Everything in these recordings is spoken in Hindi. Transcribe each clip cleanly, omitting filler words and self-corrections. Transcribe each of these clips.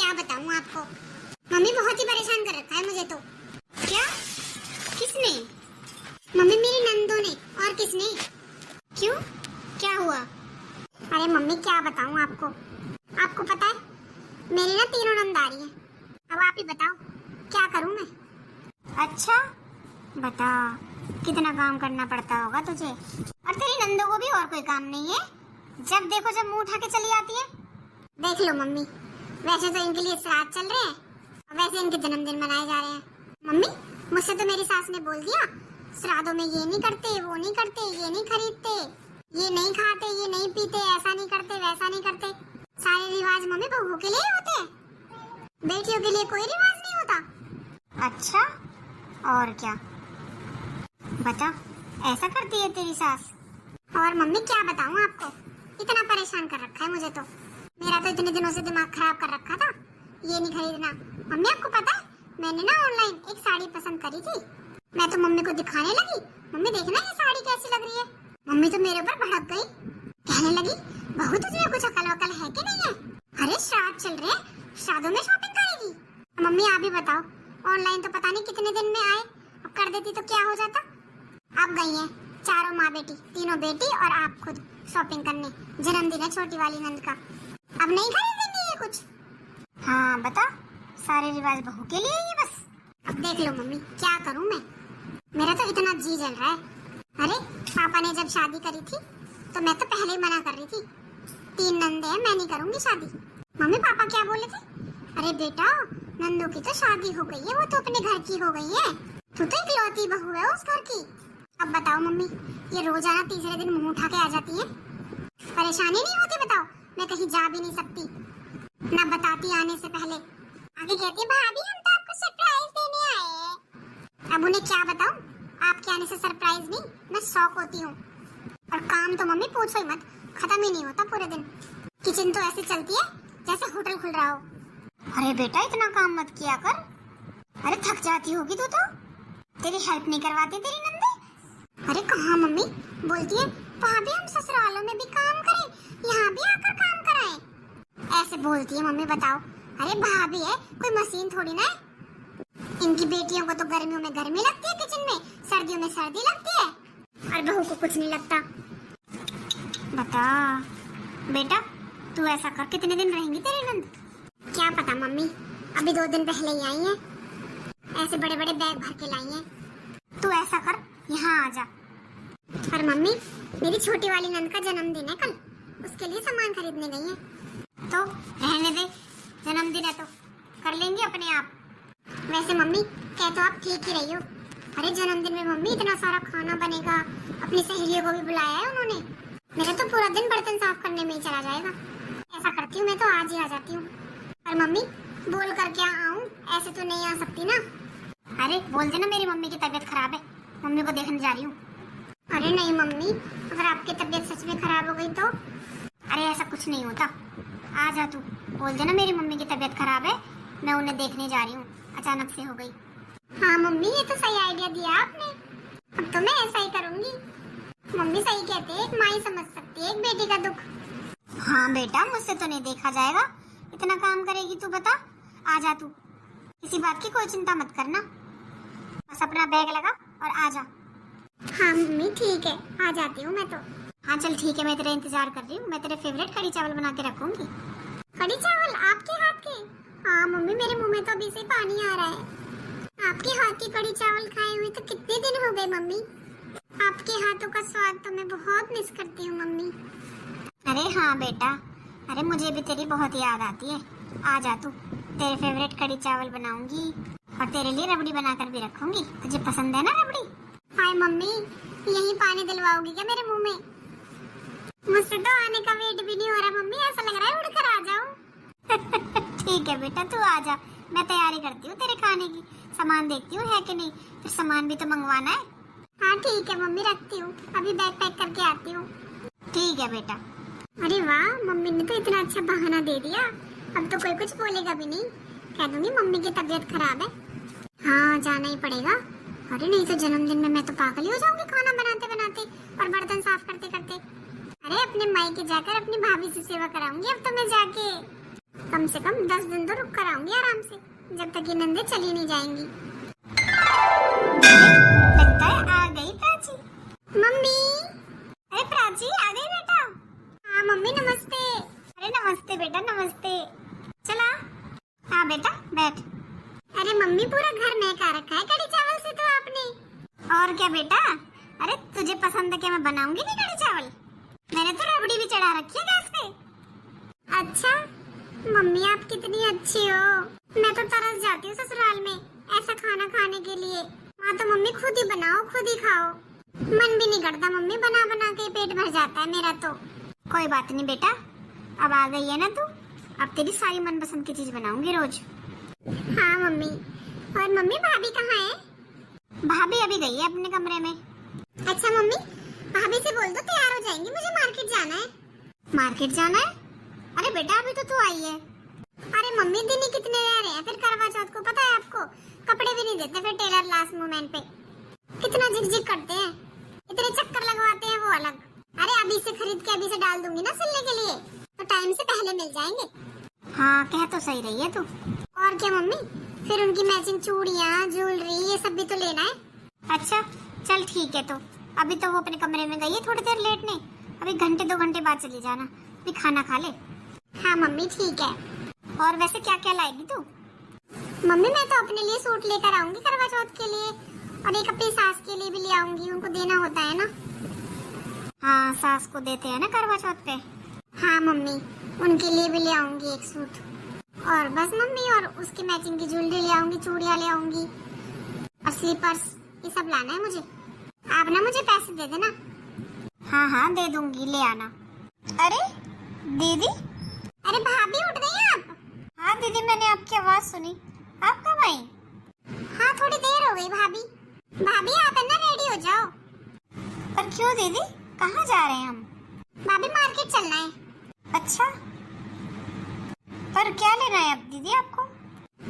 क्या बताऊं आपको। मम्मी बहुत ही परेशान कर रखा है मुझे तो। क्या? किसने? मम्मी मेरी नंदों ने। और किसने? क्यों, क्या हुआ? अरे मम्मी क्या बताऊं आपको। आपको पता है मेरी ना तीनों नंद आ रही हैं। अब आप ही बताओ क्या करूं मैं। अच्छा बता, कितना काम करना पड़ता होगा तुझे। और तेरी नंदों को भी और कोई काम नहीं है, जब देखो जब मुंह उठा के चली आती है। देख लो मम्मी, वैसे तो इनके लिए श्राद्ध चल रहे हैं और वैसे इनके जन्मदिन मनाए जा रहे हैं। मम्मी मुझसे तो मेरी सास ने बोल दिया, श्राद्धों में ये नहीं करते, वो नहीं करते, ये नहीं खरीदते, ये नहीं खाते, ये नहीं पीते, ऐसा नहीं करते, वैसा नहीं करते। सारे रिवाज मम्मी बहुओं के लिए ही होते हैं, बेटियों के लिए कोई रिवाज नहीं होता। अच्छा और क्या, बता ऐसा करती है तेरी सास। और मम्मी क्या बताऊं आपको, इतना परेशान कर रखा है मुझे तो। मेरा तो इतने दिनों से दिमाग खराब कर रखा था, ये नहीं खरीदना। मम्मी आपको पता है मैंने ना ऑनलाइन एक साड़ी पसंद करी थी। मैं तो मम्मी को दिखाने लगी, मम्मी देखना ये साड़ी कैसी लग रही है। मम्मी तो मेरे ऊपर भड़क गई, कहने लगी बहू तुझमें कुछ अकल वकल है कि नहीं है। अरे श्राद्ध चल रहे, श्राद्धों में शॉपिंग करेगी। मम्मी आप ही बताओ, ऑनलाइन तो पता नहीं कितने दिन में आए, अब कर देती तो क्या हो जाता। अब गई है चारों माँ बेटी, तीनों बेटी और आप खुद शॉपिंग करने। जन्मदिन है छोटी वाली नंद का, अब नहीं खरीदेंगे ये कुछ। हाँ बता, सारे रिवाज बहू के लिए ही बस। अब देख लो मम्मी क्या करूँ मैं, मेरा तो इतना जी जल रहा है। अरे पापा ने जब शादी करी थी तो मैं तो पहले ही मना कर रही थी, 3 नंदे हैं, मैं नहीं करूंगी शादी। मम्मी पापा क्या बोले थे? अरे बेटा नंदों की तो शादी हो गई है, वो तो अपने घर की हो गई है, तू तो इकलौती बहू है उस घर की। अब बताओ मम्मी, ये रोजाना तीसरे दिन मुंह उठा के आ जाती है, परेशानी नहीं होती बताओ। मैं कहीं जा भी नहीं सकती, ना बताती आने से पहले, आगे कहती है भाभी हम तो आपको सरप्राइज देने आए हैं। अब उन्हें क्या बताऊं, आपके आने से सरप्राइज नहीं, मैं शॉक होती हूँ। और काम तो मम्मी पूछो ही मत, खत्म ही नहीं होता पूरे दिन। किचन तो ऐसे चलती है जैसे होटल खुल रहा हो। अरे बेटा इतना काम मत किया कर, अरे थक जाती होगी तू तो, तेरी हेल्प नहीं करवाती तेरी नंदे। अरे कहाँ मम्मी, बोलती है भाभी हम ससुरालों में भी काम करें, यहाँ भी आकर काम कराएं, ऐसे बोलती है मम्मी बताओ। अरे भाभी है कोई मशीन थोड़ी ना है। इनकी बेटियों को तो गर्मियों में गर्मी लगती है किचन में, सर्दियों में सर्दी लगती है, और बहू को कुछ नहीं लगता। बता बेटा तू ऐसा कर, कितने दिन रहेंगी तेरी नंद? क्या पता मम्मी, अभी 2 दिन पहले ही आई है, ऐसे बड़े बड़े बैग भर के लाई है। तू ऐसा कर यहाँ आ जा। और मम्मी मेरी छोटी वाली नंद का जन्मदिन है कल, उसके लिए सामान खरीदने गई है। तो रहने दे, जन्मदिन है तो कर लेंगे अपने आप। वैसे मम्मी कह तो आप ठीक ही रही हो। अरे जन्मदिन में मम्मी इतना सारा खाना बनेगा, अपनी सहेलियों को भी बुलाया है उन्होंने, मेरा तो पूरा दिन बर्तन साफ करने में ही चला जाएगा। ऐसा करती हूँ मैं तो आज ही आ जाती हूँ। और मम्मी बोल कर क्या आऊँ, ऐसे तो नहीं आ सकती ना। अरे बोल देना मेरी मम्मी की तबीयत खराब है, मम्मी को देखने जा रही हूँ। अरे नहीं मम्मी, अगर आपकी तबीयत सच में खराब हो गई तो? अरे ऐसा कुछ नहीं होता, आ जा तू, बोल देना मेरी मम्मी की तबीयत खराब है, मैं उन्हें देखने जा रही हूँ, अचानक से हो गई। हाँ मम्मी ये तो सही आइडिया दिया आपने, अब तो मैं ऐसा ही करूँगी। मम्मी सही कहते हैं, एक माँ ही समझ सकती है एक बेटी का दुख। हाँ बेटा मुझसे तो नहीं देखा जाएगा, इतना काम करेगी तू, बता। आ जा तू, किसी बात की कोई चिंता मत करना, बस अपना बैग लगा और आ जा। हाँ मम्मी ठीक है, आ जाती हूँ मैं तो। हाँ चल ठीक है, मैं तेरा इंतजार कर रही हूँ, मैं तेरे फेवरेट कड़ी चावल बना के रखूंगी। कड़ी चावल आपके हाथ के? हाँ मम्मी मेरे मुंह में तो अभी से पानी आ रहा है। आपके हाथ की कड़ी चावल खाए हुए तो कितने दिन हो गए मम्मी, आपके हाथों का स्वाद तो मैं बहुत मिस करती हूँ मम्मी। अरे हाँ बेटा, अरे मुझे भी तेरी बहुत याद आती है, आ जा तू, तेरे फेवरेट कड़ी चावल बनाऊंगी और तेरे लिए रबड़ी बनाकर भी रखूंगी, तुझे पसंद है ना रबड़ी? हाय मम्मी, यही पानी दिलवाओगी क्या मेरे मुंह में? मुझसे तो आने का वेट भी नहीं हो रहा मम्मी, ऐसा लग रहा है उड़कर आ जाऊं। ठीक है बेटा तू आ जा, मैं तैयारी करती हूँ तेरे खाने की, सामान देखती हूँ है कि नहीं, फिर सामान भी तो मंगवाना है। हाँ ठीक है मम्मी, रखती हूँ, अभी बैग पैक करके आती हूँ। ठीक है बेटा। अरे वाह, मम्मी ने तो इतना अच्छा बहाना दे दिया, अब तो कोई कुछ बोलेगा भी नहीं, कह दूंगी मम्मी की तबीयत खराब है। हाँ जाना ही पड़ेगा, अरे नहीं तो जन्मदिन में मैं तो पागल ही हो जाऊंगी खाना बनाते बनाते और बर्तन साफ करते करते। अरे अपने मायके जाकर अपनी भाभी से सेवा कराऊंगी अब तो मैं जाके। कम से कम 10 दिन तो रुक कर आऊंगी आराम से, जब तक ये नंदे चली नहीं जाएंगी। लगता है आ गई प्राची। मम्मी, अरे प्राची आ गई बेटा। हाँ मम्मी नमस्ते। अरे नमस्ते बेटा नमस्ते। चला हाँ बेटा बैठ। अरे मम्मी पूरा घर महका रखा है कढ़ी चावल से तो आपने। और क्या बेटा, अरे तुझे पसंद है कि मैं बनाऊंगी नहीं कढ़ी चावल? मैंने तो रबड़ी भी चढ़ा रखी है गैस पे। अच्छा मम्मी आप कितनी अच्छी हो। मैं तो तरस जाती हूँ ससुराल में ऐसा खाना खाने के लिए। वहाँ तो मम्मी खुद ही बनाओ खुद ही खाओ। मन भी नहीं करता मम्मी, बना बना के पेट भर जाता है मेरा तो। कोई बात नहीं बेटा, अब आ गई है ना तू, अब तेरी सारी मनपसंद की चीज बनाऊंगी रोज। हाँ मम्मी। और मम्मी भाभी कहाँ है? भाभी अभी गई है अपने कमरे में। अच्छा मम्मी, भाभी से बोल दो तैयार हो जाएंगी, मुझे मार्केट जाना है। मार्केट जाना है? अरे बेटा अभी तो तू आई है। अरे मम्मी दिन ही कितने रह रहे हैं, फिर करवा चौथ को पता है आपको, कपड़े भी नहीं देते फिर टेलर लास्ट मोमेंट पे। कितना झिकझिक करते हैं, इतने चक्कर लगवाते हैं वो अलग। अरे अभी से खरीद के अभी से डाल दूंगी ना सिलने के लिए, तो टाइम से पहले मिल जाएंगे। हाँ कह तो सही रही है तू। और क्या मम्मी, फिर उनकी मैचिंग चूड़ियाँ ज्वेलरी ये सब भी तो लेना है। अच्छा चल ठीक है, तो अभी तो वो अपने कमरे में गई है थोड़ी देर लेटने, अभी घंटे 2 घंटे बाद चली जाना, अभी खाना खा ले। हाँ मम्मी ठीक है। और वैसे क्या क्या लाएगी तू? मम्मी मैं तो अपने लिए सूट लेकर आऊंगी करवा चौथ के लिए, और एक अपनी सास के लिए भी ले आऊंगी, उनको देना होता है ना। हाँ सास को देते हैं ना करवा चौथ पे। हाँ मम्मी उनके लिए भी ले आऊंगी एक सूट, और बस मम्मी, और उसके मैचिंग की ज्वेलरी ले आऊंगी, चूड़ियाँ ले आऊंगी और स्लीपर्स, ये सब लाना है मुझे। आप ना मुझे पैसे दे देना। हाँ हाँ दे दूंगी, ले आना। अरे दीदी, अरे भाभी उठ गई आप? हाँ दीदी मैंने आपकी आवाज सुनी, आप कब आई? हाँ थोड़ी देर हो गई भाभी। भाभी आप है ना रेडी हो जाओ। पर क्यों दीदी, कहाँ जा रहे हैं हम? भाभी मार्केट चलना है। अच्छा पर क्या लेना है अब दीदी आपको?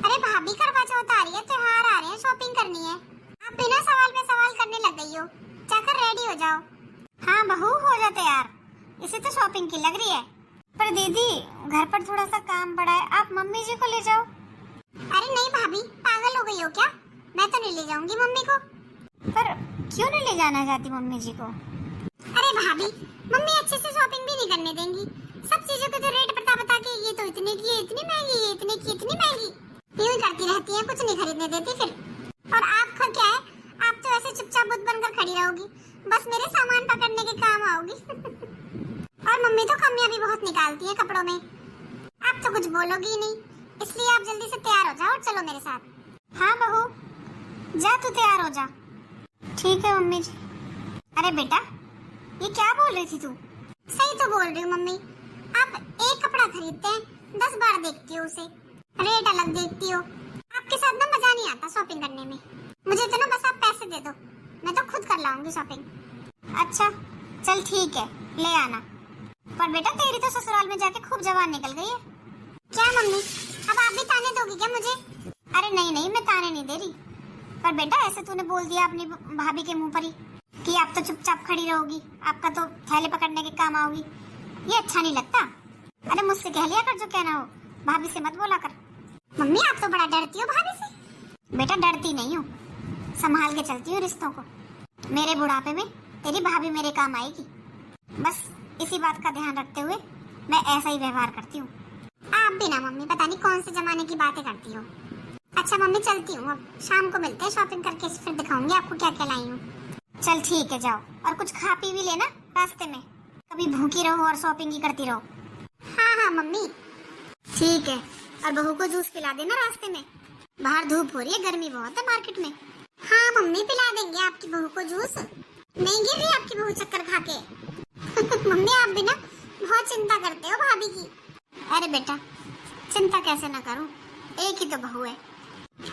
अरे भाभी करवा चौथ आ रही है, त्योहार आ रहे हैं, शॉपिंग करनी है। आप बिना सवाल पे सवाल करने लग गई हो, जाकर रेडी हो जाओ। हाँ बहू हो जा तैयार, इसे तो शॉपिंग की लग रही है। पर दीदी घर पर थोड़ा सा काम पड़ा है, आप मम्मी जी को ले जाओ। अरे नहीं भाभी पागल हो गई हो क्या, मैं तो नहीं ले जाऊंगी मम्मी को। पर क्यों नहीं ले जाना चाहती मम्मी जी को? अरे भाभी मम्मी अच्छे से शॉपिंग भी नहीं करने देंगी, सब चीजों के तो रेट बता के ये तो इतने की है, इतनी महंगी, ये इतने की इतनी महंगी, यूं करती रहती है, कुछ नहीं खरीदने देती फिर। और आपका क्या है, आप तो ऐसे चुपचाप बुत बनकर खड़ी रहोगी, बस मेरे सामान पकड़ने के काम आओगी। और मम्मी तो कमियां भी बहुत निकालती है कपड़ों में, आप तो कुछ बोलोगी ही नहीं, इसलिए आप जल्दी से तैयार हो जाओ और चलो मेरे साथ। हाँ बहू जा तू तैयार हो जा। ठीक है मम्मी जी। अरे बेटा ये क्या बोल रही थी तू? सही तो बोल रही हूँ मम्मी, आप एक कपड़ा खरीदते हैं 10 बार देखती हो उसे, रेट अलग देखती हो, आपके साथ ना मजा नहीं आता शॉपिंग करने में। मुझे तो ना बस आप पैसे दे दो, मैं तो खुद कर लाऊंगी शॉपिंग। अच्छा चल ठीक है ले आना। पर बेटा तेरी तो ससुराल में जाके खूब जवान निकल गई है। क्या मम्मी अब आप भी ताने दोगी क्या मुझे? अरे नहीं नहीं मैं ताने नहीं दे रही, पर बेटा ऐसे तूने बोल दिया अपनी भाभी के मुंह पर ही कि आप तो चुपचाप खड़ी रहोगी, आपका तो थैले पकड़ने के काम आओगी, ये अच्छा नहीं लगता। अरे मुझसे कह लिया कर जो कहना हो, भाभी से मत बोला कर। मम्मी आप तो बड़ा डरती हो भाभी से। बेटा डरती नहीं हूँ, संभाल के चलती हूँ रिश्तों को, मेरे बुढ़ापे में तेरी भाभी मेरे काम आएगी, बस इसी बात का ध्यान रखते हुए मैं ऐसा ही व्यवहार करती हूँ। आप भी ना मम्मी पता नहीं कौन से जमाने की बातें करती हो। अच्छा मम्मी चलती हूँ, अब शाम को मिलते हैं, शॉपिंग करके फिर दिखाऊंगी आपको क्या क्या लाई हूँ। चल ठीक है जाओ, और कुछ खा पी भी लेना रास्ते में, कभी भूखी रहो और शॉपिंग ही करती रहो। हाँ हाँ मम्मी ठीक है, और बहू को जूस पिला देना रास्ते में, बाहर धूप हो रही है, गर्मी बहुत है मार्केट में। हाँ मम्मी पिला देंगे आपकी बहू को जूस, नहीं गिर रही आपकी बहू चक्कर खा के। मम्मी आप भी ना बहुत चिंता करते हो भाभी की। अरे बेटा चिंता कैसे ना करूं, एक ही तो बहू है।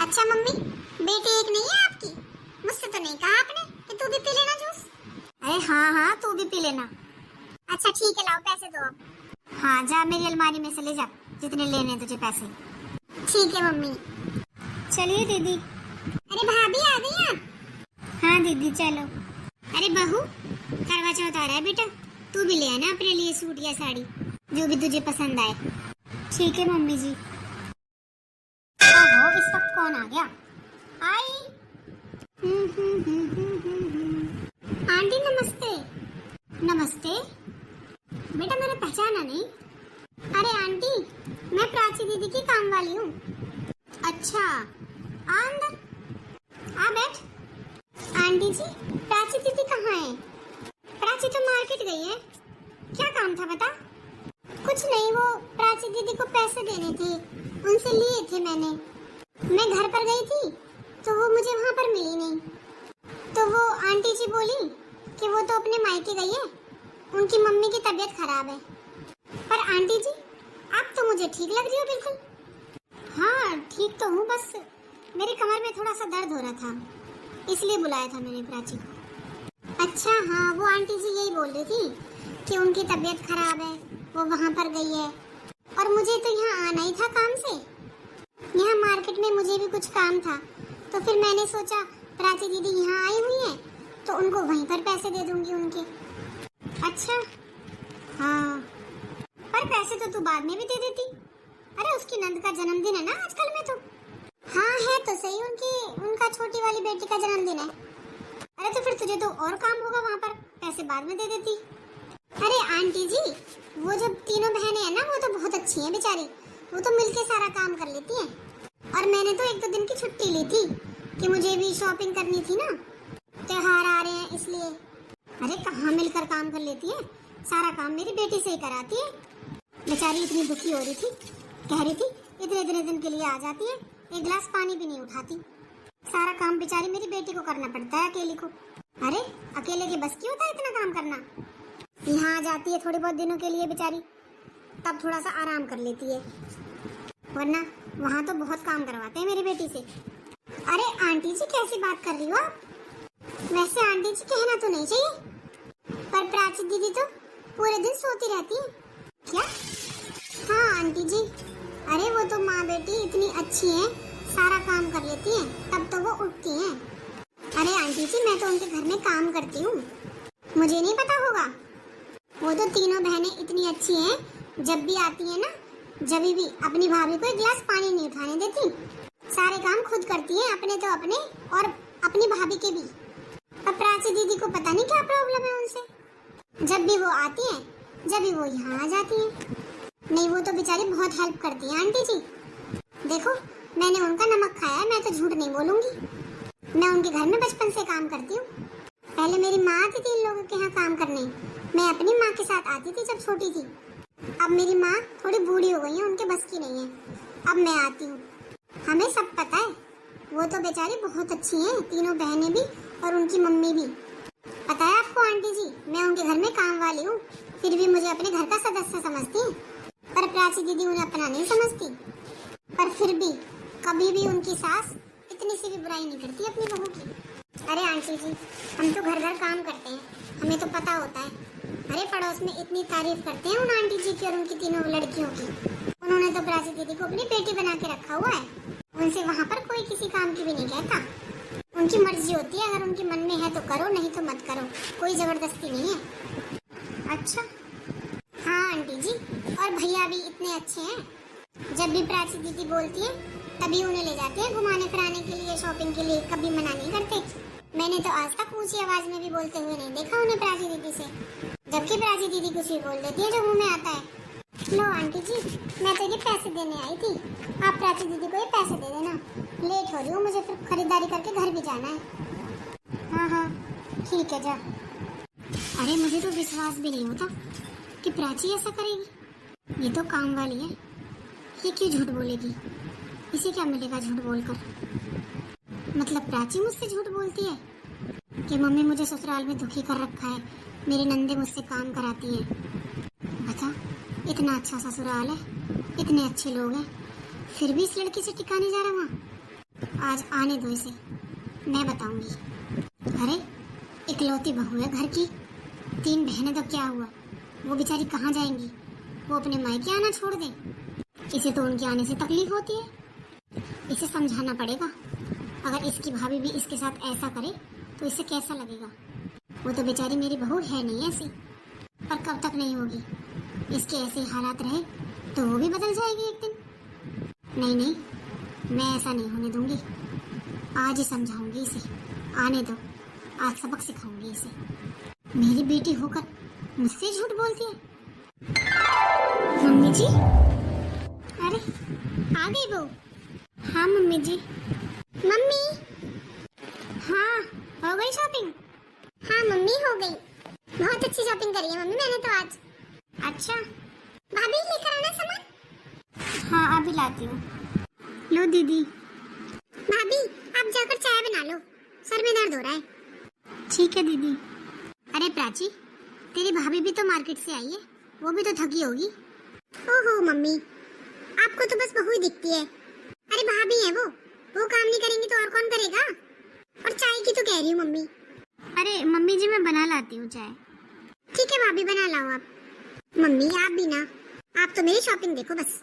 अच्छा मम्मी बेटी एक नहीं है आपकी? मुझसे तो नहीं कहा आपने कि तू भी पी लेना जूस। अरे हाँ हाँ तू भी पी लेना। अच्छा ठीक है लाओ पैसे दो अब। हाँ जा मेरी अलमारी में से ले जा जितने लेने तुझे पैसे। ठीक है मम्मी। चलिए दीदी। अरे भाभी आ गई आप? हाँ दीदी चलो। अरे बहू करवा चौथ आ रहा है बेटा, तू भी ले आना अपने लिए सूट या साड़ी जो भी तुझे पसंद आए। ठीक है मम्मी जी। ओहो, इस वक्त कौन आ गया? आई। आंटी नमस्ते। नमस्ते बेटा, मैंने पहचाना नहीं। अरे आंटी, मैं प्राची दीदी की काम वाली हूँ। अच्छा, आ अंदर, आ बैठ। आंटी जी, प्राची दीदी कहाँ है? प्राची तो मार्केट गई है। क्या काम था बता? कुछ नहीं, वो प्राची दीदी को पैसे देने थे, उनसे लिए थे मैंने। मैं घर पर गई थी तो वो मुझे वहाँ पर मिली नहीं, तो वो आंटी जी बोली कि वो तो अपने मायके गई है, उनकी मम्मी की तबीयत खराब है। पर आंटी जी, आप तो मुझे ठीक लग रही हो बिल्कुल। हाँ ठीक तो हूँ, बस मेरे कमर में थोड़ा सा दर्द हो रहा था, इसलिए बुलाया था मैंने प्राची को। अच्छा हाँ, वो आंटी जी यही बोल रही थी कि उनकी तबीयत खराब है, वो वहाँ पर गई है। और मुझे तो यहाँ आना ही था काम से, यहाँ मार्केट में मुझे भी कुछ काम था, तो फिर मैंने सोचा प्राची दीदी यहाँ आई हुई है तो उनको वहीं पर पैसे दे दूंगी उनके। अच्छा हाँ, पर पैसे तो तू बाद में भी दे देती। अरे उसकी नंद का जन्मदिन है ना आजकल में तो। हाँ है तो सही, उनका छोटी वाली बेटी का जन्मदिन है। अरे तो फिर तुझे तो और काम होगा वहाँ पर, पैसे बाद में दे देती। अरे आंटी जी, वो जब तीनों बहनें हैं ना, वो तो बहुत अच्छी हैं बेचारी, वो तो मिलके सारा काम कर लेती हैं। और मैंने तो 1-2 दिन की छुट्टी ली थी कि मुझे भी शॉपिंग करनी थी ना, त्योहार आ रहे हैं इसलिए। अरे कहाँ मिलकर काम कर लेती है, सारा काम मेरी बेटी से ही कराती है। बेचारी इतनी दुखी हो रही थी, कह रही थी इतने इतने दिन के लिए आ जाती है, एक गिलास पानी भी नहीं उठाती। सारा काम बेचारी मेरी बेटी को करना पड़ता है अकेले को। अरे अकेले के बस की होता है इतना काम करना। यहाँ आ जाती है थोड़े बहुत दिनों के लिए बेचारी, तब थोड़ा सा आराम कर लेती है, वरना वहाँ तो बहुत काम करवाते हैं मेरी बेटी से। अरे आंटी जी, कैसी बात कर रही हो आप? वैसे आंटी जी कहना तो नहीं चाहिए, पर प्राची दीदी तो पूरे दिन सोती रहती है। क्या? हाँ आंटी जी, अरे वो तो माँ बेटी इतनी अच्छी हैं, सारा काम कर लेती हैं, तब तो वो उठती हैं। अरे आंटी जी, मैं तो उनके घर में काम करती हूँ, मुझे नहीं पता होगा? वो तो तीनों बहनें इतनी अच्छी हैं, जब भी आती हैं ना, जब भी अपनी भाभी को एक गिलास पानी नहीं उठाने देती, सारे काम खुद करती हैं, अपने तो अपने और अपनी भाभी के भी। अब प्राची दीदी को पता नहीं क्या प्रॉब्लम है उनसे, जब भी वो आती हैं, जब भी वो यहाँ आ जाती हैं। नहीं, वो तो बेचारी बहुत हेल्प करती है आंटी जी। देखो मैंने उनका नमक खाया है, मैं तो झूठ नहीं बोलूंगी। मैं उनके घर में बचपन से काम करती हूँ। पहले मेरी माँ आती थी इन लोगों के यहाँ काम करने, मैं अपनी माँ के साथ आती थी जब छोटी थी। अब मेरी माँ थोड़ी बूढ़ी हो गई है, उनके बस की नहीं है, अब मैं आती हूँ। हमें सब पता है, वो तो बेचारी बहुत अच्छी हैं, तीनों बहनें भी और उनकी मम्मी भी। पता है आपको आंटी जी, मैं उनके घर में काम वाली हूँ, फिर भी मुझे अपने घर का सदस्य समझती हैं। पर प्राची दीदी उन्हें अपना नहीं समझती, पर फिर भी कभी भी उनकी सास इतनी सी भी बुराई नहीं करती अपनी बहू की। अरे आंटी जी, हम तो घर घर काम करते हैं, हमें तो पता होता है। अरे पड़ोस में इतनी तारीफ करते हैं उन आंटी जी की और उनकी तीनों लड़कियों की। उन्होंने तो प्राची दीदी को अपनी बेटी बना के रखा हुआ है, उनसे वहाँ पर कोई किसी काम की भी नहीं कहता। उनकी मर्जी होती है, अगर उनके मन में है तो करो, नहीं तो मत करो, कोई जबरदस्ती नहीं है। अच्छा हाँ आंटी जी, और भैया भी इतने अच्छे हैं, जब भी प्राची दीदी बोलती है तभी उन्हें ले जाते हैं घुमाने फिराने के लिए, शॉपिंग के लिए, कभी मना नहीं करते। मैंने तो आज तक ऊंची आवाज में भी बोलते हुए नहीं देखा उन्हें प्राची दीदी से, जबकि प्राची दीदी कुछ भी बोल देती है जो मुंह में आता है। लो आंटी जी, मैं तो ये पैसे देने आई थी, आप प्राची दीदी को ये पैसे दे देना, लेट हो रही हूँ, मुझे फिर खरीदारी करके घर भी जाना है। हाँ हाँ ठीक है, जा। अरे मुझे तो विश्वास भी नहीं होता कि प्राची ऐसा करेगी, ये तो काम वाली है, ये क्यों झूठ बोलेगी? इसे क्या मिलेगा झूठ बोलकर? मतलब प्राची मुझसे झूठ बोलती है कि मम्मी मुझे ससुराल में दुखी कर रखा है, मेरी नंदे मुझसे काम कराती हैं। बता, इतना अच्छा ससुराल है, इतने अच्छे लोग हैं, फिर भी इस लड़की से टिका नहीं जा रहा वहाँ। आज आने दो इसे, मैं बताऊंगी। अरे इकलौती बहू है घर की, 3 बहनें तो क्या हुआ, वो बेचारी कहाँ जाएंगी? वो अपने मायके आना छोड़ दे? इसे तो उनके आने से तकलीफ होती है, इसे समझाना पड़ेगा। अगर इसकी भाभी भी इसके साथ ऐसा करे तो इसे कैसा लगेगा? वो तो बेचारी मेरी बहू है नहीं ऐसी, पर कब तक नहीं होगी, इसके ऐसे हालात रहे तो वो भी बदल जाएगी एक दिन। नहीं नहीं, मैं ऐसा नहीं होने दूंगी। आज ही समझाऊंगी इसे। आने दो, आज सबक सिखाऊंगी इसे। मेरी बेटी होकर मुझसे झूठ बोलती है। मम्मी जी, अरे आ गई बहू। हाँ मम्मी जी। मम्मी, हाँ हो गई शॉपिंग? हाँ मम्मी हो गई। बहुत अच्छी शॉपिंग करी है मम्मी मैंने तो आज। अच्छा, भाभी लेकर आना सामान। हाँ अभी लाती हूँ। लो दीदी। भाभी आप जाकर चाय बना लो, सर में दर्द हो रहा है। ठीक है दीदी। अरे प्राची, तेरी भाभी भी तो मार्केट से आई है, वो भी तो थकी होगी। ओहो मम्मी, आपको तो बस बहू ही दिखती है। अरे भाभी है वो काम नहीं करेंगी तो और कौन करेगा। और चाय की तो कह रही हूँ मम्मी। अरे मम्मी जी मैं बना लाती हूँ चाय। ठीक है भाभी बना लाओ आप। मम्मी आप भी ना, आप तो मेरी शॉपिंग देखो बस।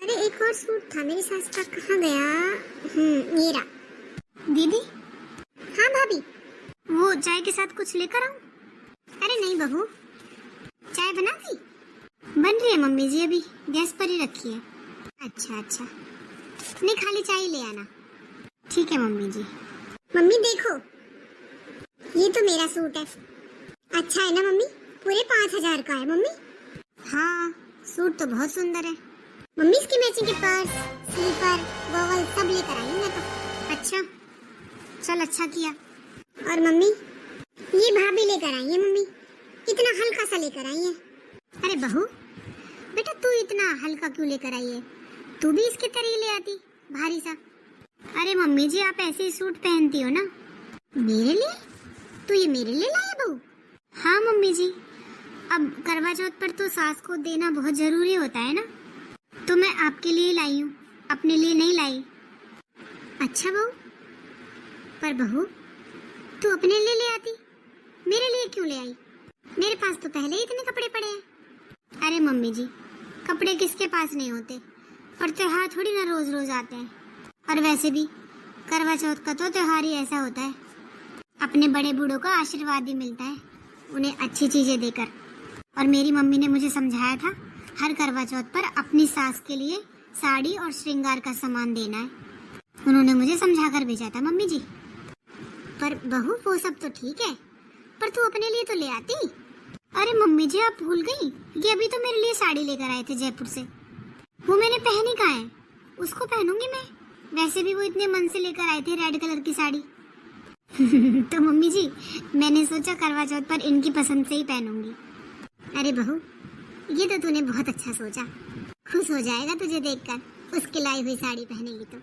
अरे एक और सूट था मेरी सास का, कहाँ गया? ये रहा। दीदी। हाँ भाभी। वो चाय के साथ कुछ लेकर आऊं? अरे नहीं बहू, चाय बना दी? बन रही है मम्मी जी, अभी गैस पर ही रखी है। अच्छा अच्छा, नहीं खाली चाय ले आना। ठीक है मम्मी जी। मम्मी देखो, ये तो मेरा सूट है। अच्छा है ना मम्मी? पूरे 5,000 का है मम्मी। हाँ सूट तो बहुत सुंदर है मम्मी। इसकी मैचिंग के पर्स, स्लीपर, गॉगल सब लेकर आई हूँ मैं तो। अच्छा चल, अच्छा किया। और मम्मी ये भाभी लेकर आई है मम्मी, इतना हल्का सा लेकर आई है। अरे बहू बेटा, तू इतना हल्का क्यों लेकर आई है? तू भी इसके तरह ले आती भारी सा। अरे मम्मी जी आप ऐसे ही सूट पहनती हो ना। मेरे लिए? तू ये मेरे लिए लाई है बहू? हाँ मम्मी जी, अब करवा चौथ पर तो सास को देना बहुत जरूरी होता है ना, तो मैं आपके लिए लाई हूँ, अपने लिए नहीं लाई। अच्छा बहू, पर बहू तू अपने लिए ले आती, मेरे लिए क्यों ले आई? मेरे पास तो पहले ही इतने कपड़े पड़े हैं। अरे मम्मी जी, कपड़े किसके पास नहीं होते, और त्योहार थोड़ी ना रोज रोज आते हैं। और वैसे भी करवा चौथ का तो त्योहार ही ऐसा होता है, अपने बड़े बूढ़ों का आशीर्वाद ही मिलता है उन्हें अच्छी चीजें देकर। और मेरी मम्मी ने मुझे समझाया था हर करवा चौथ पर अपनी सास के लिए साड़ी और श्रृंगार का सामान देना है। उन्होंने मुझे समझा कर भेजा था मम्मी जी। पर बहू वो सब तो ठीक है, पर तू अपने लिए तो ले आती। अरे मम्मी जी आप भूल गई कि अभी तो मेरे लिए साड़ी लेकर आए थे जयपुर से, वो मैंने पहनी कहाँ है, उसको पहनूंगी मैं। वैसे भी वो इतने मन से लेकर आए थे रेड कलर की साड़ी। तो मम्मी जी मैंने सोचा करवा चौथ पर इनकी पसंद से ही पहनूंगी। अरे बहू ये तो तूने बहुत अच्छा सोचा, खुश हो जाएगा तुझे देखकर उसकी लाई हुई साड़ी पहनेगी तो।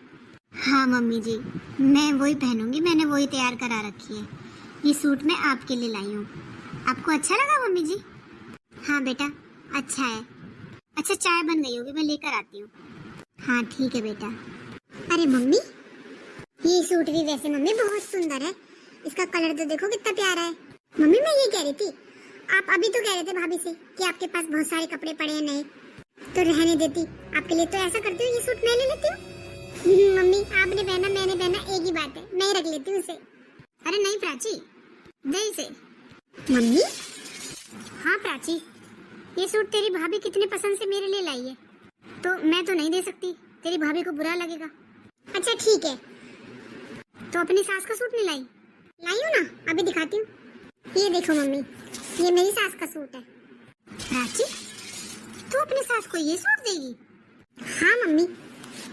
हाँ मम्मी जी मैं वही पहनूंगी, मैंने वही तैयार करा रखी है। ये सूट मैं आपके लिए लाई हूँ, आपको अच्छा लगा मम्मी जी? हाँ बेटा अच्छा है। अच्छा चाय बन गई होगी, मैं लेकर आती हूँ। हाँ ठीक है बेटा। अरे मम्मी ये सूट भी वैसे मम्मी बहुत सुंदर है, इसका कलर तो देखो कितना प्यारा है। मम्मी मैं ये कह रही थी, आप अभी तो कह रहे थे भाभी से कि आपके पास बहुत सारे कपड़े पड़े हैं नए, तो रहने देती आपके लिए। तो ऐसा करती हूँ ये सूट मैं ले लेती हूँ। मम्मी आपने पहना मैंने पहना एक ही बात है, मैं ही रख लेती हूँ उसे। अरे नहीं प्राची दे इसे। मम्मी हाँ प्राची, ये सूट तेरी भाभी कितने पसंद से मेरे लिए लाई है, तो मैं तो नहीं दे सकती, तेरी भाभी को बुरा लगेगा। अच्छा ठीक है, तो अपनी सास का सूट नहीं लाई? लाई हूँ ना, अभी दिखाती हूँ। ये देखो मम्मी, ये मेरी सास का सूट है। प्राची तू अपनी सास को ये सूट देगी? हाँ मम्मी,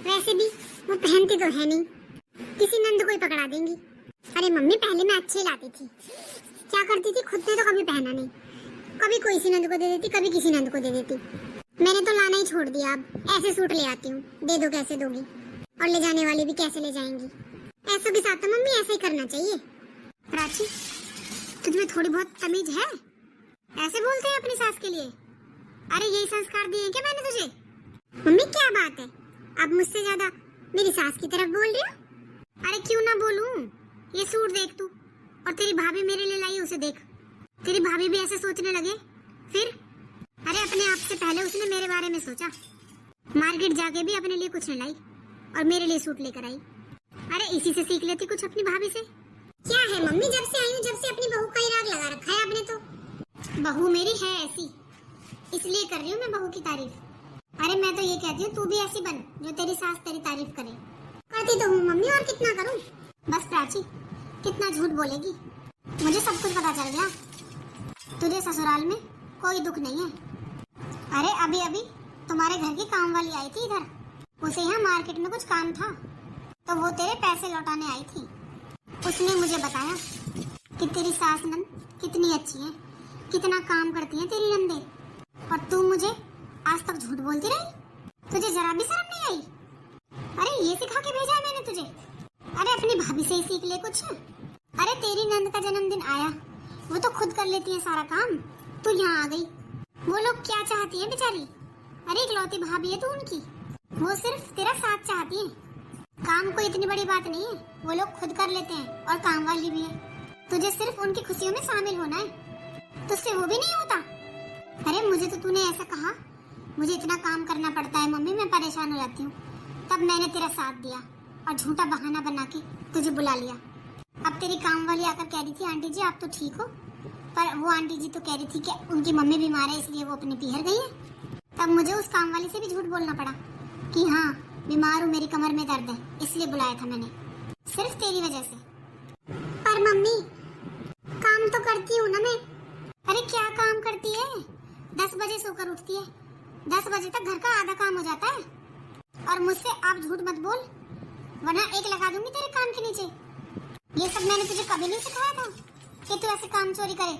वैसे भी वो पहनती तो है नहीं, किसी नंद को ही पकड़ा देंगी। अरे मम्मी पहले मैं अच्छी लाती थी, क्या करती थी खुद ने तो कभी पहना नहीं, कभी कोई सी नंद को दे देती, कभी किसी नंद को दे देती। मैंने तो लाना ही छोड़ दिया, अब ऐसे सूट ले आती हूँ। दे दो कैसे दोगी, और ले जाने वाली भी कैसे ले जाएंगी। ऐसों के साथ तो मम्मी ऐसा ही करना चाहिए। प्राची तुझमें थोड़ी बहुत तमीज है? ऐसे बोलते हैं अपनी सास के लिए? अरे यही संस्कार दिए हैं क्या मैंने तुझे? मम्मी क्या बात है, अब मुझसे ज्यादा मेरी सास की तरफ बोल रही हो? अरे क्यों ना बोलूं, ये सूट देख तू, और तेरी भाभी मेरे लिए लाई उसे देख, तेरी भाभी भी ऐसे सोचने लगे फिर। अरे अपने आप से पहले उसने मेरे बारे में सोचा, मार्केट जाके भी अपने लिए कुछ नहीं लाई और मेरे लिए सूट लेकर आई। अरे इसी से सीख लेती कुछ अपनी भाभी से। क्या है मम्मी, जब से आई हूँ जब से अपनी बहू का ही राग लगा रखा है आपने तो। बहू मेरी है ऐसी, इसलिए कर रही हूँ मैं बहू की तारीफ। अरे मैं तो ये कहती हूँ तू भी ऐसी बन जो तेरी सास तेरी तारीफ करे। करती तो हूँ मम्मी, और कितना करूँ। बस प्राची, कितना झूठ बोलेगी। मुझे सब कुछ पता चल गया। तुझे ससुराल में कोई दुख नहीं है। अरे अभी अभी तुम्हारे घर की काम वाली आई थी इधर। उसे यहाँ मार्केट में कुछ काम था तो वो तेरे पैसे लौटाने आई थी। उसने मुझे बताया कि तेरी सास नंद कितनी अच्छी है, कितना काम करती है तेरी नंदे, और तू मुझे आज तक झूठ बोलती रही। तुझे जरा भी शर्म नहीं आई? अरे ये सिखा के भेजा है मैंने तुझे। अरे अपनी भाभी से ही सीख ले कुछ। अरे तेरी नंद का जन्मदिन आया, वो तो खुद कर लेती है सारा काम, तू यहाँ आ गई। वो लोग क्या चाहती है बेचारी? अरे इकलौती भाभी है तू उनकी, वो सिर्फ तेरा साथ चाहती है। काम कोई इतनी बड़ी बात नहीं है, वो लोग खुद कर लेते हैं और काम वाली भी है। तुझे सिर्फ उनकी खुशियों में शामिल होना है, तुझसे वो भी नहीं होता। अरे मुझे तो तूने ऐसा कहा, मुझे इतना काम करना पड़ता है मम्मी, मैं परेशान हो जाती हूँ, तब मैंने तेरा साथ दिया और झूठा बहाना बना के तुझे बुला लिया। अब तेरी काम वाली आकर कह रही थी आंटी जी आप तो ठीक हो, पर वो आंटी जी तो कह रही थी कि उनकी मम्मी बीमार है इसलिए वो अपने पीहर गई है। तब मुझे उस काम वाली से भी झूठ बोलना पड़ा कि हाँ बीमार हूँ, मेरी कमर में दर्द है, इसलिए बुलाया था मैंने, सिर्फ तेरी वजह से। पर मम्मी काम तो करती हूँ ना मैं। अरे क्या काम करती है? 10 बजे सोकर उठती है, 10 बजे तक घर का आधा काम हो जाता है। और मुझसे आप झूठ मत बोल, वरना एक लगा दूंगी तेरे कान के नीचे। ये सब मैंने तुझे कभी नहीं सिखाया था कि तू ऐसे काम चोरी करे।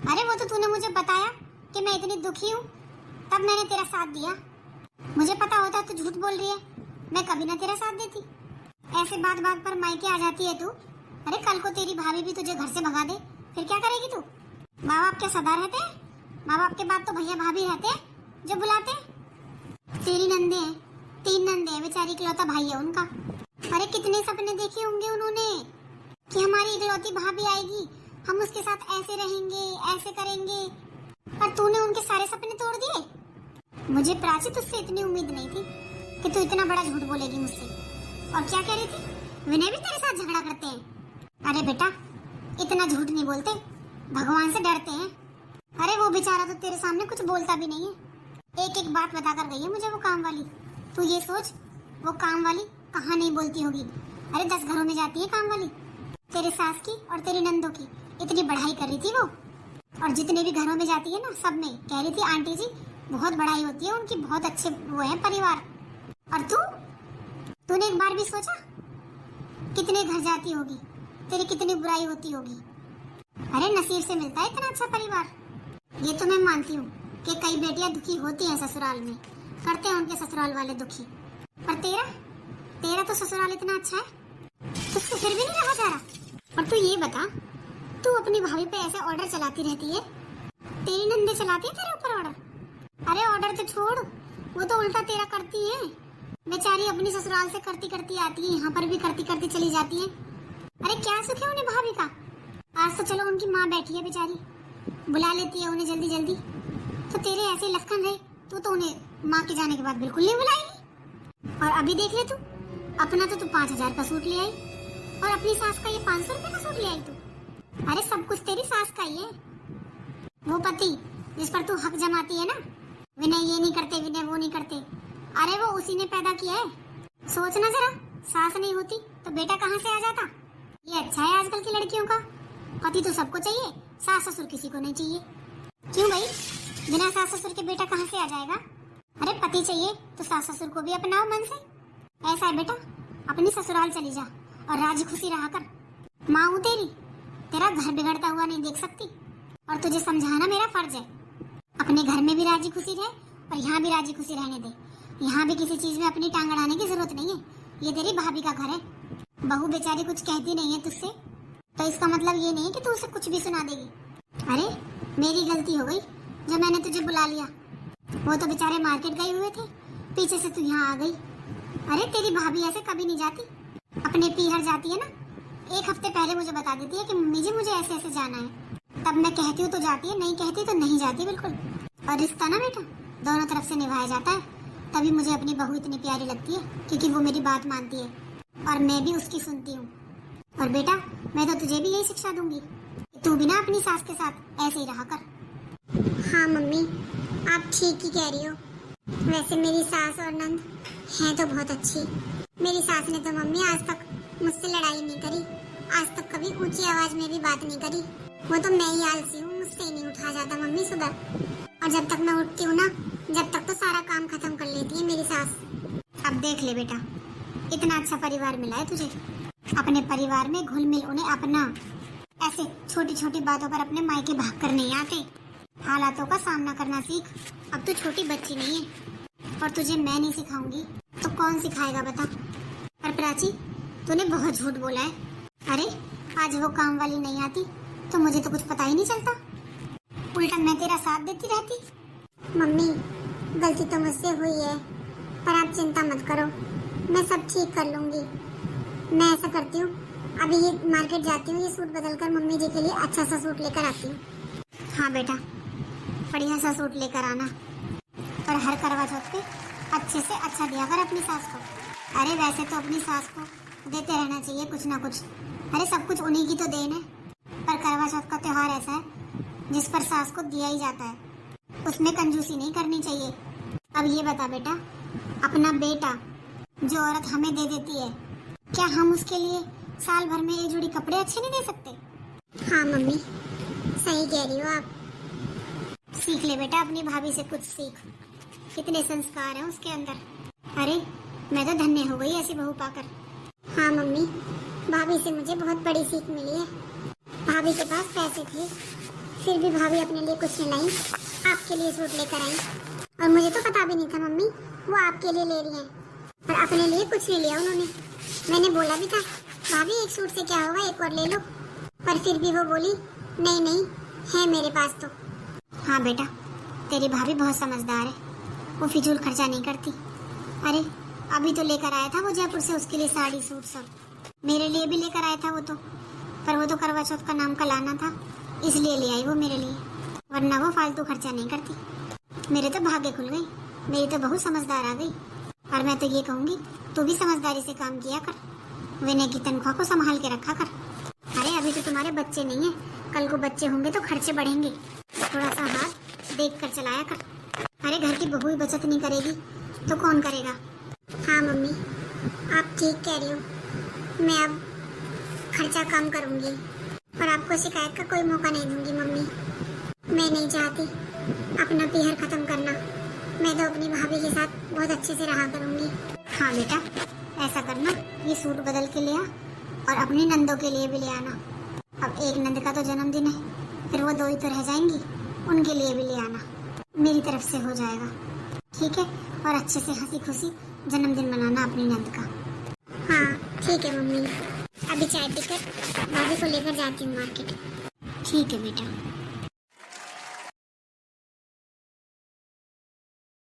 अरे वो तो तूने मुझे बताया कि मैं इतनी दुखी हूँ, तब मैंने तेरा साथ दिया। मुझे पता होता तू झूठ बोल रही है, मैं कभी ना तेरा साथ देती। ऐसे बात बात पर मायके आ जाती है तू। अरे कल को तेरी भाभी भी तुझे घर से भगा दे, फिर क्या करेगी तू? माँ बाप क्या सदा रहते हैं? माँ बाप के बाद तो भैया भाभी रहते हैं जो बुलाते हैं। तेरी नंदे हैं, 3 नंदे हैं, बेचारी इकलौता भाई है उनका। अरे कितने सपने देखे होंगे उन्होंने कि हमारी इकलौती भाभी आएगी, हम उसके साथ ऐसे रहेंगे, ऐसे करेंगे, पर तूने उनके सारे सपने तोड़ दिए। मुझे प्राची तुझसे इतनी उम्मीद नहीं थी कि तू इतना बड़ा झूठ बोलेगी मुझसे। और क्या कह रही थी? विनय भी तेरे साथ झगड़ा करते हैं। अरे बेटा इतना झूठ नहीं बोलते, भगवान से डरते हैं। अरे वो बेचारा तो तेरे सामने कुछ बोलता भी नहीं है, एक एक बात बता कर गई है मुझे वो काम वाली। तू ये सोच वो काम वाली कहाँ नहीं बोलती होगी। अरे 10 घरों में जाती है काम वाली। तेरे सास की और तेरी नंदों की इतनी बढ़ाई कर रही थी वो, और जितने भी घरों में जाती है ना सब में कह रही थी आंटी जी बहुत बढ़ाई होती है उनकी, बहुत अच्छे वो है परिवार। और तूने एक बार भी सोचा कितने घर जाती होगी, तेरी कितनी बुराई होती होगी। अरे नसीब से मिलता है इतना अच्छा परिवार। ये तो मैं मानती हूँ कि कई बेटियां दुखी होती हैं ससुराल में, करते हैं उनके ससुराल वाले दुखी, पर तेरा तो ससुराल इतना अच्छा है, तुझसे फिर भी नहीं रहा जा रहा। और तू ये बता, तू अपनी भाभी पे ऐसे ऑर्डर चलाती रहती है, तेरी नंदे चलाती है तेरे ऊपर ऑर्डर। अरे ऑर्डर तो छोड़, वो तो उल्टा तेरा करती है। बेचारी अपनी ससुराल से करती करती आती है, यहाँ पर भी करती करती चली जाती है। अरे क्या सुख है उन्हें भाभी का। आज तो चलो उनकी माँ बैठी है बेचारी, बुला लेती है उन्हें जल्दी जल्दी, तो तेरे ऐसे लखन रहे तू तो उन्हें माँ के जाने के बाद बिल्कुल नहीं बुलाएगी। और अभी देख ले तू, अपना तो तू 5000 का सूट ले आई और अपनी सास का ये 500 रुपए का सूट ले आई तू। अरे सब कुछ तेरी सास का ही है। वो पति जिस पर तू हक जमाती है ना, विनय ये नहीं करते, विनय वो नहीं करते, अरे वो उसी ने पैदा किया है। सोचना जरा, सास नहीं होती तो बेटा कहाँ से आ जाता। ये अच्छा है आजकल की लड़कियों का, पति तो सबको चाहिए, सास ससुर किसी को नहीं चाहिए। क्यों भाई, बिना सास ससुर के बेटा कहाँ से आ जाएगा? अरे पति चाहिए तो सास ससुर को भी अपनाओ मन से। ऐसा है बेटा, अपनी ससुराल चली जा और राजी खुशी रहा कर। माँ हूँ तेरी, तेरा घर बिगड़ता हुआ नहीं देख सकती, और तुझे समझाना मेरा फर्ज है। अपने घर में भी राजी खुशी रहे और यहाँ भी राजी खुशी रहने दे। यहाँ भी किसी चीज में अपनी टांग अड़ाने की जरूरत नहीं है, ये तेरी भाभी का घर है। बहू बेचारी कुछ कहती नहीं है तुझसे, तो इसका मतलब ये नहीं कि तू उसे कुछ भी सुना देगी। अरे मेरी गलती हो गई जो मैंने तुझे बुला लिया, वो तो बेचारे मार्केट गए हुए थे, पीछे से तू यहाँ आ गई। अरे तेरी भाभी ऐसे कभी नहीं जाती, अपने पीहर जाती है ना, 1 हफ्ते पहले मुझे बता देती है कि मम्मी जी मुझे ऐसे ऐसे जाना है, तब मैं कहती हूँ तो जाती है, नहीं कहती तो नहीं जाती बिल्कुल। और रिश्ता ना बेटा दोनों तरफ से निभाया जाता है, तभी मुझे अपनी बहू इतनी प्यारी लगती है, क्योंकि वो मेरी बात मानती है और मैं भी उसकी सुनती हूँ। और बेटा मैं तो तुझे भी यही शिक्षा दूंगी, तू भी ना अपनी सास के साथ ऐसे ही रहा कर। हाँ मम्मी आप ठीक ही कह रही हो, वैसे मेरी सास और नंद हैं तो बहुत अच्छी। मेरी सास ने तो मम्मी आज तक मुझसे लड़ाई नहीं करी, आज तक कभी ऊंची आवाज में भी बात नहीं करी। वो तो मैं ही आलसी हूँ, मुझसे ही नहीं उठा जाता मम्मी सुबह। और जब तक मैं उठती हूँ ना, जब तक तो सारा काम खत्म कर लेती है मेरी सास। अब देख ले बेटा, इतना अच्छा परिवार मिला है तुझे, अपने परिवार में घुल मिल उन्हें अपना। ऐसे छोटी छोटी बातों पर अपने मायके भाग कर नहीं आते, हालातों का सामना करना सीख। अब तू छोटी बच्ची नहीं है, और तुझे मैं नहीं सिखाऊंगी तो कौन सिखाएगा बता। पर प्राची, तूने बहुत झूठ बोला है। अरे आज वो काम वाली नहीं आती तो मुझे तो कुछ पता ही नहीं चलता, उल्टा मैं तेरा साथ देती रहती। मम्मी, गलती तो मुझसे हुई है, पर आप चिंता मत करो, मैं सब ठीक कर लूंगी। मैं ऐसा करती हूँ, अभी ये मार्केट जाती हूँ, ये सूट बदल कर मम्मी जी के लिए अच्छा सा सूट लेकर आती हूँ। हाँ बेटा, बढ़िया सा सूट लेकर आना, और हर करवा चौथ पे अच्छे से अच्छा दिया कर अपनी सास को। अरे वैसे तो अपनी सास को देते रहना चाहिए कुछ ना कुछ, अरे सब कुछ उन्हीं की तो देन है। पर करवा चौथ का त्योहार ऐसा है जिस पर सास को दिया ही जाता है, उसमें कंजूसी नहीं करनी चाहिए। अब ये बता बेटा, अपना बेटा जो औरत हमें दे देती है, क्या हम उसके लिए साल भर में एक जोड़ी कपड़े अच्छे नहीं दे सकते? हाँ मम्मी, सही कह रही हो आप। सीख ले बेटा अपनी भाभी से कुछ सीख, कितने संस्कार हैं उसके अंदर। अरे मैं तो धन्य हो गई ऐसी बहू पाकर। हाँ मम्मी, भाभी से मुझे बहुत बड़ी सीख मिली है। भाभी के पास पैसे थे, फिर भी भाभी अपने लिए कुछ नहीं लाई, आपके लिए सूट लेकर आई। और मुझे तो पता भी नहीं था मम्मी वो आपके लिए ले रही हैं, पर अपने लिए कुछ नहीं लिया उन्होंने। मैंने बोला भी था भाभी एक सूट से क्या होगा, एक और ले लो, पर फिर भी वो बोली नहीं नहीं है मेरे पास तो। हाँ बेटा, तेरी भाभी बहुत समझदार है, वो फिजूल खर्चा नहीं करती। अरे अभी तो लेकर आया था वो जयपुर से उसके लिए साड़ी सूट सब, मेरे लिए भी लेकर आया था वो तो, पर वो तो करवा चौथ का नाम का लाना था इसलिए ले आई वो मेरे लिए, वरना वो फालतू खर्चा नहीं करती। मेरे तो भाग्य खुल गई, मेरी तो बहू समझदार आ गई। और मैं तो ये कहूँगी तू भी समझदारी से काम किया कर, विनय की तनख्वाह को संभाल के रखा कर। अरे अभी तो तुम्हारे बच्चे नहीं है, कल को बच्चे होंगे तो खर्चे बढ़ेंगे, थोड़ा सा हाथ देख कर चलाया कर। अरे घर की बहू ही बचत नहीं करेगी तो कौन करेगा? हाँ मम्मी, आप ठीक कह रही हो, मैं अब खर्चा कम करूँगी और आपको शिकायत का कोई मौका नहीं दूंगी मम्मी। मैं नहीं चाहती अपना पीहर खत्म करना, मैं तो अपनी भाभी के साथ बहुत अच्छे से रहा करूँगी। हाँ बेटा, ऐसा करना, ये सूट बदल के ले आ और अपनी नंदों के लिए भी ले आना। अब एक नंद का तो जन्मदिन है, फिर वो दो ही तो रह जाएंगी, उनके लिए भी ले आना, मेरी तरफ से हो जाएगा, ठीक है? और अच्छे से हंसी खुशी जन्मदिन मनाना अपनी नंद का। हाँ ठीक है मम्मी, अभी चाय पीकर भाभी को लेकर जाती हूँ मार्केट। ठीक है बेटा।